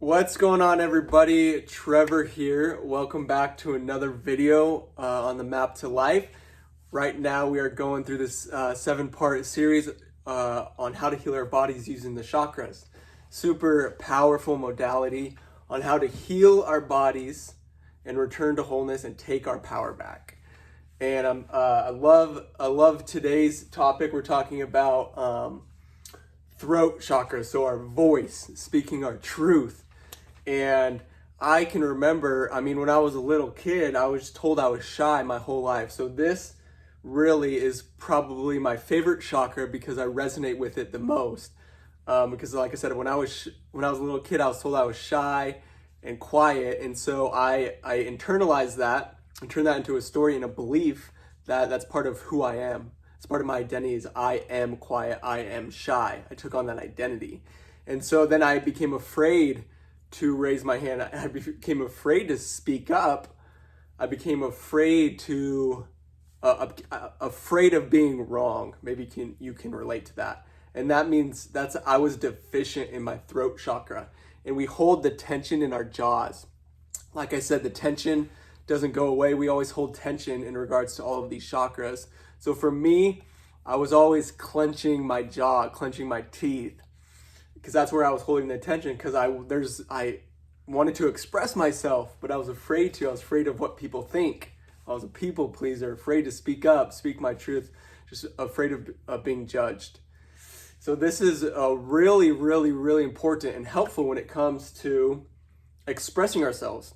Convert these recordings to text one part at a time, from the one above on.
What's going on, everybody? Trevor here. Welcome back to another video on the Map to Life. Right now we are going through this 7-part series on how to heal our bodies using the chakras. Super powerful modality on how to heal our bodies and return to wholeness and take our power back. And I love today's topic. We're talking about throat chakra, so our voice, speaking our truth. And I can remember, when I was a little kid, I was told I was shy my whole life. So this really is probably my favorite chakra because I resonate with it the most. Because like I said, when I was a little kid, I was told I was shy and quiet. And so I internalized that and turned that into a story and a belief that that's part of who I am. It's part of my identity is I am quiet, I am shy. I took on that identity. And so then I became afraid to raise my hand. I became afraid to speak up. I became afraid afraid of being wrong. Maybe you can relate to that. And that means I was deficient in my throat chakra. And we hold the tension in our jaws. Like I said, the tension doesn't go away. We always hold tension in regards to all of these chakras. So for me, I was always clenching my jaw, clenching my teeth, because that's where I was holding the tension, because I wanted to express myself, but I was afraid to. I was afraid of what people think. I was a people pleaser, afraid to speak up, speak my truth, just afraid of being judged. So this is really, really, really important and helpful when it comes to expressing ourselves.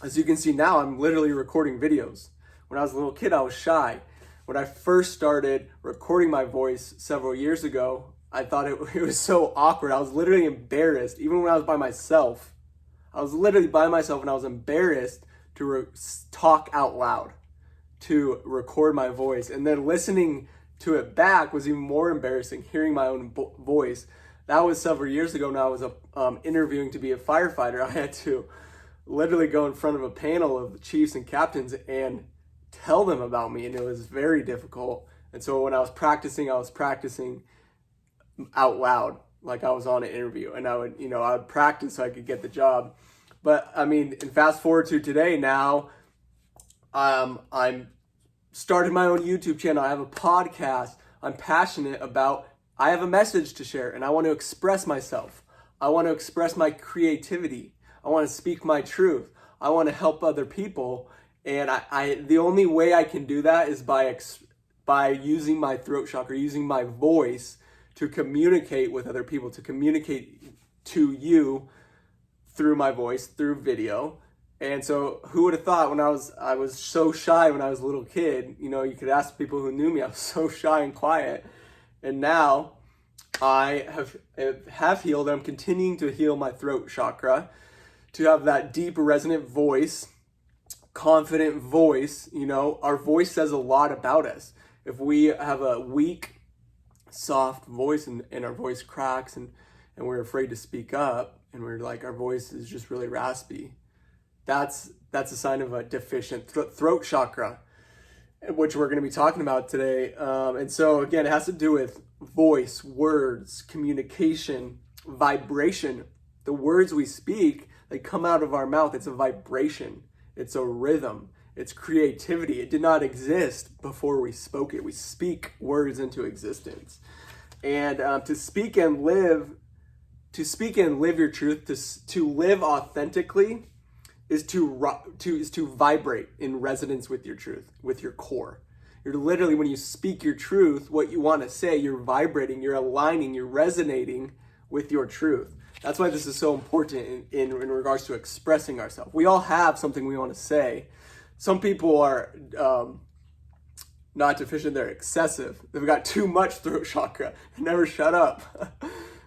As you can see now, I'm literally recording videos. When I was a little kid, I was shy. When I first started recording my voice several years ago, I thought it was so awkward. I was literally embarrassed. Even when I was by myself, I was literally by myself and I was embarrassed to talk out loud, to record my voice. And then listening to it back was even more embarrassing, hearing my own voice. That was several years ago when I was interviewing to be a firefighter. I had to literally go in front of a panel of chiefs and captains and tell them about me, and it was very difficult. And so when I was practicing out loud, like I was on an interview, and I would practice so I could get the job. But and fast forward to today now, I'm started my own YouTube channel. I have a podcast. I'm passionate about, I have a message to share, and I want to express myself. I want to express my creativity. I want to speak my truth. I want to help other people. And the only way I can do that is by using my throat chakra, using my voice to communicate with other people, to communicate to you through my voice, through video. And so who would have thought when I was so shy when I was a little kid, you could ask people who knew me, I was so shy and quiet. And now I have healed, I'm continuing to heal my throat chakra to have that deep resonant voice, confident voice. Our voice says a lot about us. If we have a weak, soft voice and our voice cracks and we're afraid to speak up and we're like, our voice is just really raspy, that's a sign of a deficient throat chakra, which we're going to be talking about today. And so again, it has to do with voice, words, communication, vibration. The words we speak, they come out of our mouth. It's a vibration. It's a rhythm. It's creativity. It did not exist before we spoke it. We speak words into existence. And to speak and live your truth, to live authentically is to vibrate in resonance with your truth, with your core. You're literally, when you speak your truth, what you want to say, you're vibrating, you're aligning, you're resonating with your truth. That's why this is so important in regards to expressing ourselves. We all have something we want to say. Some people are not deficient, they're excessive. They've got too much throat chakra. They never shut up.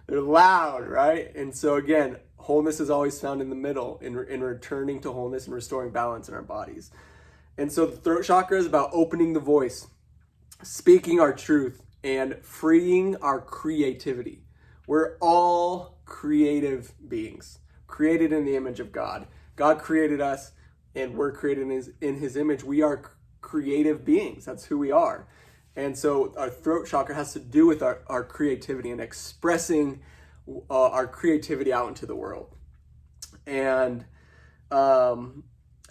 They're loud, right? And so again, wholeness is always found in the middle, in returning to wholeness and restoring balance in our bodies. And so the throat chakra is about opening the voice, speaking our truth, and freeing our creativity. We're all creative beings, created in the image of God. God created us, and we're created in his image. We are creative beings. That's who we are. And so our throat chakra has to do with our creativity and expressing our creativity out into the world. And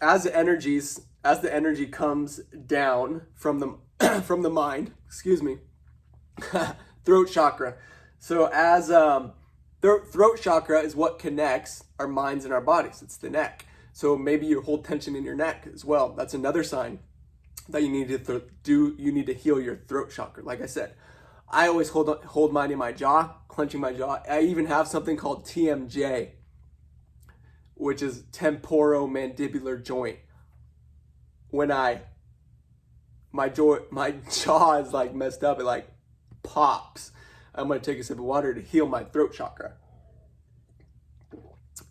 as the energy comes down from the from the mind, excuse me, throat chakra. So as throat chakra is what connects our minds and our bodies. It's the neck. So maybe you hold tension in your neck as well. That's another sign that you need to you need to heal your throat chakra. Like I said, I always hold mine in my jaw, clenching my jaw. I even have something called TMJ, which is temporomandibular joint. When my jaw is like messed up, it like pops. I'm gonna take a sip of water to heal my throat chakra.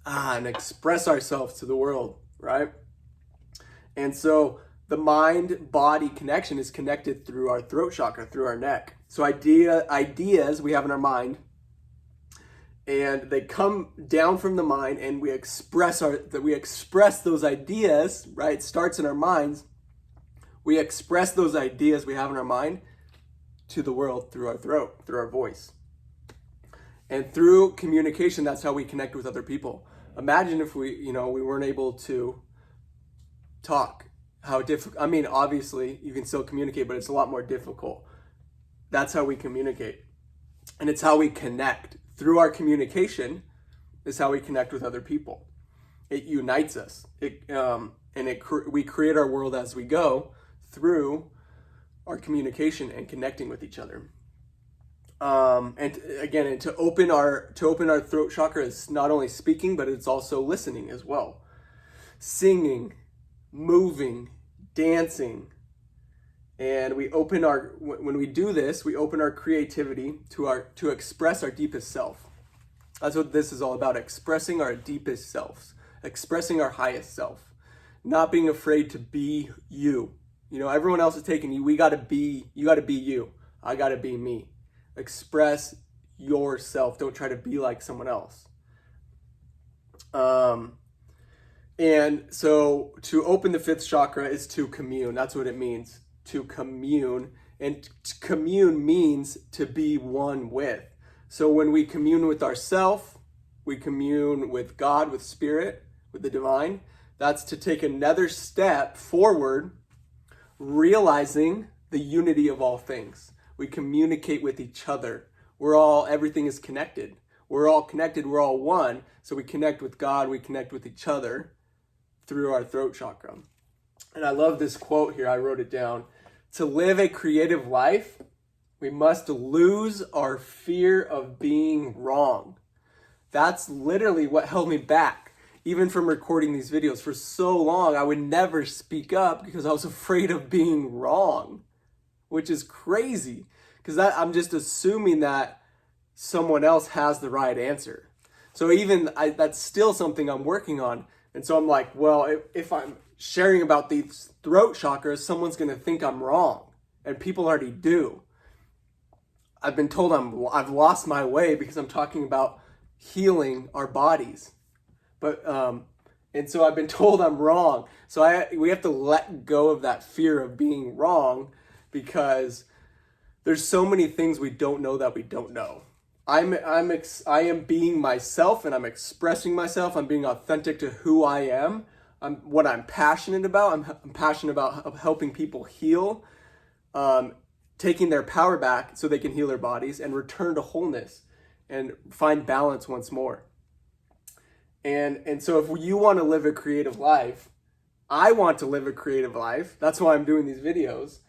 And express ourselves to the world, right? And so the mind-body connection is connected through our throat chakra, through our neck. So ideas we have in our mind, and they come down from the mind, and we express those ideas, right? It starts in our minds. We express those ideas we have in our mind to the world through our throat, through our voice. And through communication, that's how we connect with other people. Imagine if we weren't able to talk. How difficult, I mean, obviously you can still communicate, but it's a lot more difficult. That's how we communicate. And it's how we connect. Through our communication is how we connect with other people. It unites us. We create our world as we go through our communication and connecting with each other. And again, to open our throat chakra is not only speaking, but it's also listening as well. Singing, moving, dancing. And when we do this, we open our creativity to express our deepest self. That's what this is all about, expressing our deepest selves, expressing our highest self, not being afraid to be you. Everyone else is taking you. You gotta be you. I gotta be me. Express yourself. Don't try to be like someone else. And so to open the fifth chakra is to commune. That's what it means, to commune. And to commune means to be one with. So when we commune with ourself, we commune with God, with spirit, with the divine. That's to take another step forward, realizing the unity of all things. We communicate with each other. Everything is connected. We're all connected, we're all one. So we connect with God, we connect with each other through our throat chakra. And I love this quote here, I wrote it down. To live a creative life, we must lose our fear of being wrong. That's literally what held me back, even from recording these videos. For so long, I would never speak up because I was afraid of being wrong, which is crazy, because I'm just assuming that someone else has the right answer. So that's still something I'm working on. And so I'm like, well, if I'm sharing about these throat chakras, someone's going to think I'm wrong. And people already do. I've been told I've lost my way because I'm talking about healing our bodies. And so I've been told I'm wrong. So we have to let go of that fear of being wrong, because there's so many things we don't know that we don't know. I am being myself, and I'm expressing myself. I'm being authentic to who I am. What I'm passionate about. I'm passionate about helping people heal, taking their power back so they can heal their bodies and return to wholeness and find balance once more. And so if you want to live a creative life, I want to live a creative life. That's why I'm doing these videos.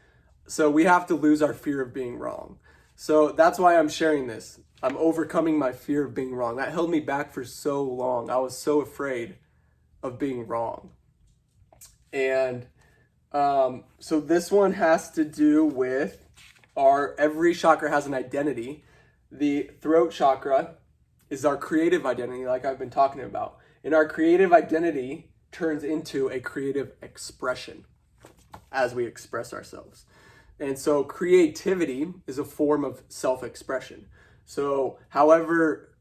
So we have to lose our fear of being wrong. So that's why I'm sharing this. I'm overcoming my fear of being wrong. That held me back for so long. I was so afraid of being wrong. And so this one has to do with every chakra has an identity. The throat chakra is our creative identity, like I've been talking about. And our creative identity turns into a creative expression as we express ourselves. And so creativity is a form of self-expression. So however,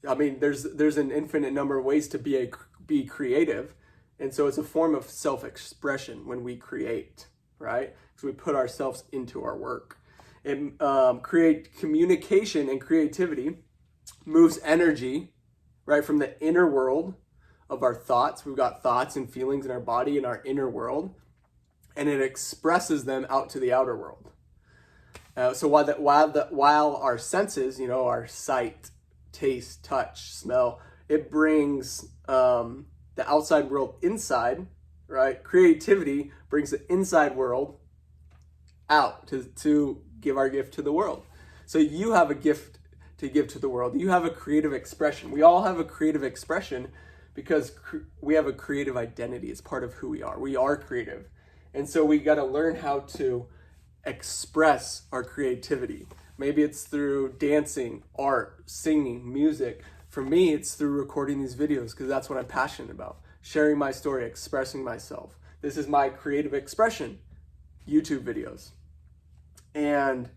there's an infinite number of ways to be creative. And so it's a form of self-expression when we create, right? So we put ourselves into our work. And communication and creativity moves energy, right, from the inner world of our thoughts. We've got thoughts and feelings in our body, in our inner world, and it expresses them out to the outer world. So while our senses, our sight, taste, touch, smell, it brings the outside world inside, right? Creativity brings the inside world out to give our gift to the world. So you have a gift to give to the world. You have a creative expression. We all have a creative expression because we have a creative identity. It's part of who we are. We are creative. And so we got to learn how to express our creativity. Maybe it's through dancing, art, singing, music. For me, it's through recording these videos because that's what I'm passionate about. Sharing my story, expressing myself. This is my creative expression, YouTube videos. And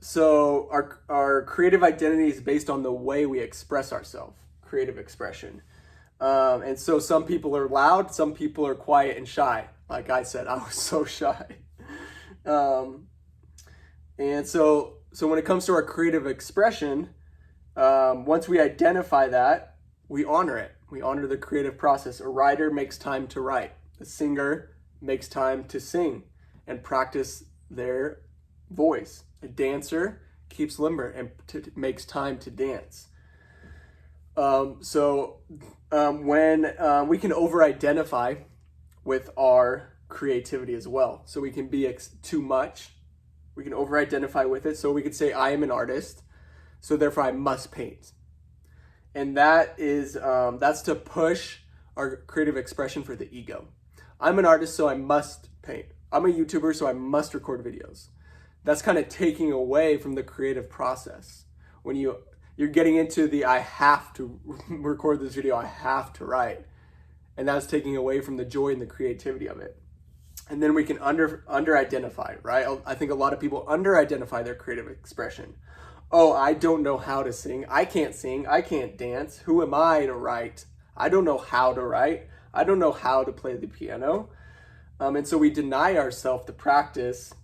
so our creative identity is based on the way we express ourselves, creative expression. And so some people are loud, some people are quiet and shy. Like I said, I was so shy. And so when it comes to our creative expression, once we identify that, we honor it. We honor the creative process. A writer makes time to write. A singer makes time to sing and practice their voice. A dancer keeps limber and makes time to dance. When we can over-identify with our creativity as well. So we can be too much. We can over-identify with it. So we could say, I am an artist, so therefore I must paint. And that is, that's to push our creative expression for the ego. I'm an artist, so I must paint. I'm a YouTuber, so I must record videos. That's kind of taking away from the creative process. When you're getting into the I have to record this video, I have to write. And that's taking away from the joy and the creativity of it. And then we can under-identify, right? I think a lot of people under-identify their creative expression. Oh, I don't know how to sing. I can't dance. Who am I to write? I don't know how to write. I don't know how to play the piano. And so we deny ourselves the practice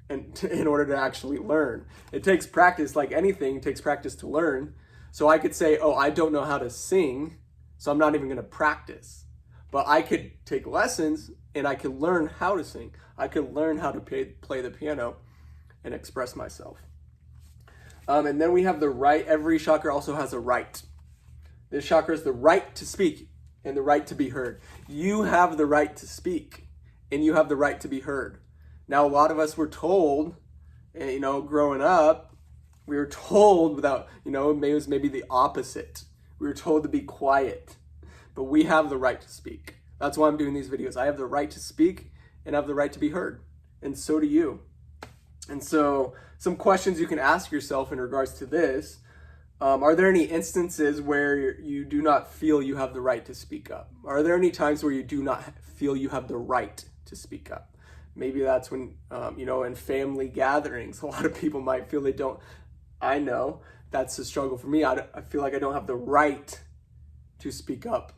in order to actually learn. It takes practice, like anything, it takes practice to learn. So I could say, oh, I don't know how to sing, so I'm not even gonna practice. But I could take lessons and I could learn how to sing. I could learn how to play the piano and express myself. And then we have the right. Every chakra also has a right. This chakra is the right to speak and the right to be heard. You have the right to speak and you have the right to be heard. Now, a lot of us were told, growing up, we were told without, it was maybe the opposite. We were told to be quiet, but we have the right to speak. That's why I'm doing these videos. I have the right to speak and I have the right to be heard. And so do you. And so some questions you can ask yourself in regards to this. Are there any instances where you do not feel you have the right to speak up? Are there any times where you do not feel you have the right to speak up? Maybe that's when, in family gatherings, a lot of people might feel they don't. I know that's a struggle for me. I feel like I don't have the right to speak up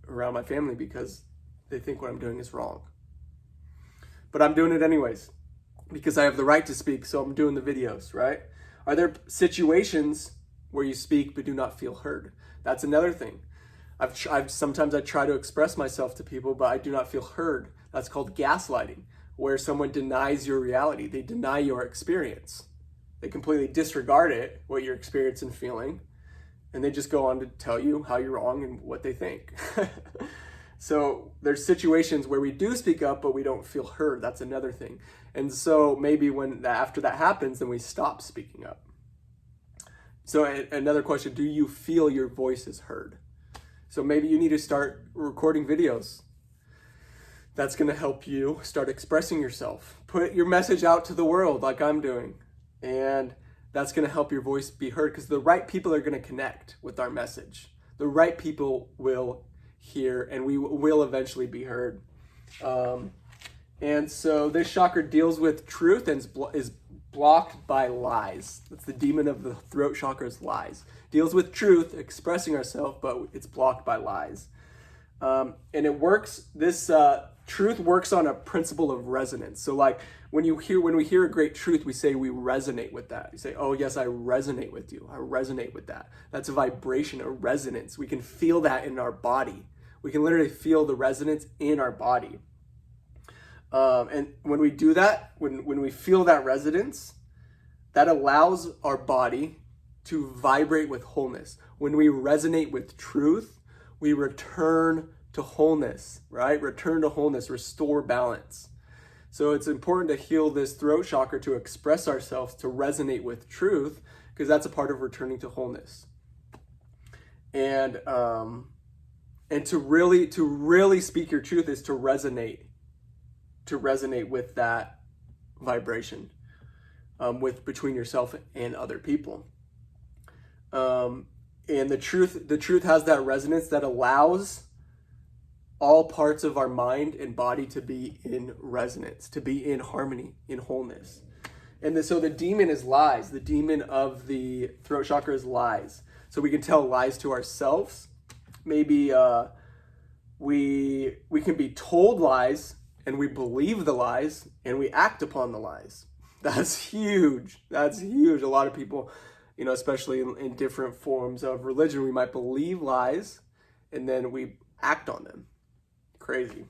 around my family because they think what I'm doing is wrong. But I'm doing it anyways because I have the right to speak, so I'm doing the videos, right? Are there situations where you speak but do not feel heard? That's another thing. Sometimes I try to express myself to people, but I do not feel heard. That's called gaslighting, where someone denies your reality. They deny your experience. They completely disregard it, what you're experiencing and feeling, and they just go on to tell you how you're wrong and what they think. So there's situations where we do speak up, but we don't feel heard. That's another thing. And so maybe after that happens, then we stop speaking up. So another question, do you feel your voice is heard? So maybe you need to start recording videos. That's going to help you start expressing yourself. Put your message out to the world like I'm doing. And that's going to help your voice be heard because the right people are going to connect with our message. The right people will hear and we will eventually be heard. And so this chakra deals with truth and is blocked by lies. That's the demon of the throat chakra is lies. Deals with truth, expressing ourselves, but it's blocked by lies. And it works, this truth works on a principle of resonance. So like when we hear a great truth, we say we resonate with that. You say, oh yes, I resonate with you. I resonate with that. That's a vibration, a resonance. We can feel that in our body. We can literally feel the resonance in our body. And when we do that, when we feel that resonance, that allows our body to vibrate with wholeness. When we resonate with truth, we return to wholeness, right? Return to wholeness, restore balance. So it's important to heal this throat chakra, to express ourselves, to resonate with truth, because that's a part of returning to wholeness. And to really speak your truth is to resonate with that vibration, between yourself and other people. And the truth has that resonance that allows all parts of our mind and body to be in resonance, to be in harmony, in wholeness. And so the demon is lies. The demon of the throat chakra is lies. So we can tell lies to ourselves. Maybe we can be told lies and we believe the lies and we act upon the lies. That's huge. That's huge. A lot of people, especially in different forms of religion, we might believe lies and then we act on them. Crazy.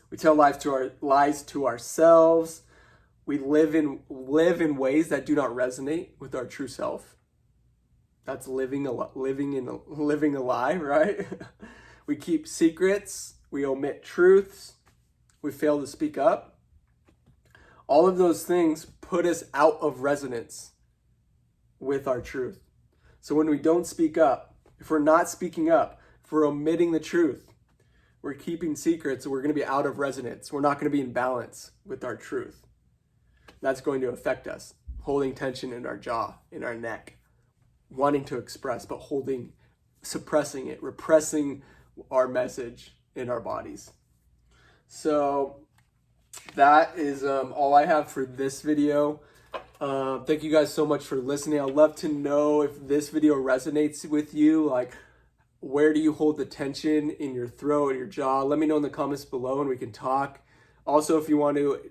We tell lies to ourselves. We live in ways that do not resonate with our true self. That's living a lie, right? We keep secrets. We omit truths. We fail to speak up. All of those things put us out of resonance with our truth. So when we don't speak up, if we're not speaking up, if we're omitting the truth, we're keeping secrets, we're going to be out of resonance. We're not going to be in balance with our truth. That's going to affect us, holding tension in our jaw, in our neck, wanting to express, but suppressing it, repressing our message in our bodies. So that is all I have for this video. Thank you guys so much for listening. I'd love to know if this video resonates with you. Like, where do you hold the tension in your throat, your jaw? Let me know in the comments below and we can talk. Also, if you want to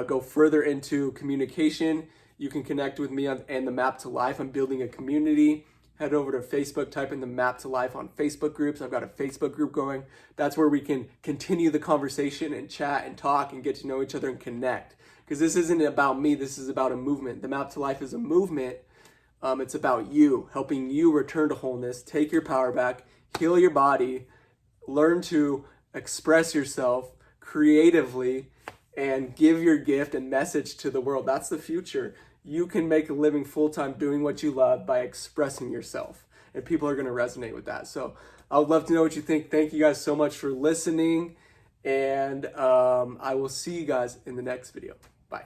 go further into communication, you can connect with me and the Map to Life. I'm building a community. Head over to Facebook, type in the Map to Life on Facebook groups. I've got a Facebook group going. That's where we can continue the conversation and chat and talk and get to know each other and connect. Because this isn't about me, this is about a movement. The Map to Life is a movement. It's about you, helping you return to wholeness, take your power back, heal your body, learn to express yourself creatively, and give your gift and message to the world. That's the future. You can make a living full-time doing what you love by expressing yourself, and people are going to resonate with that. So I would love to know what you think. Thank you guys so much for listening, and I will see you guys in the next video. Bye.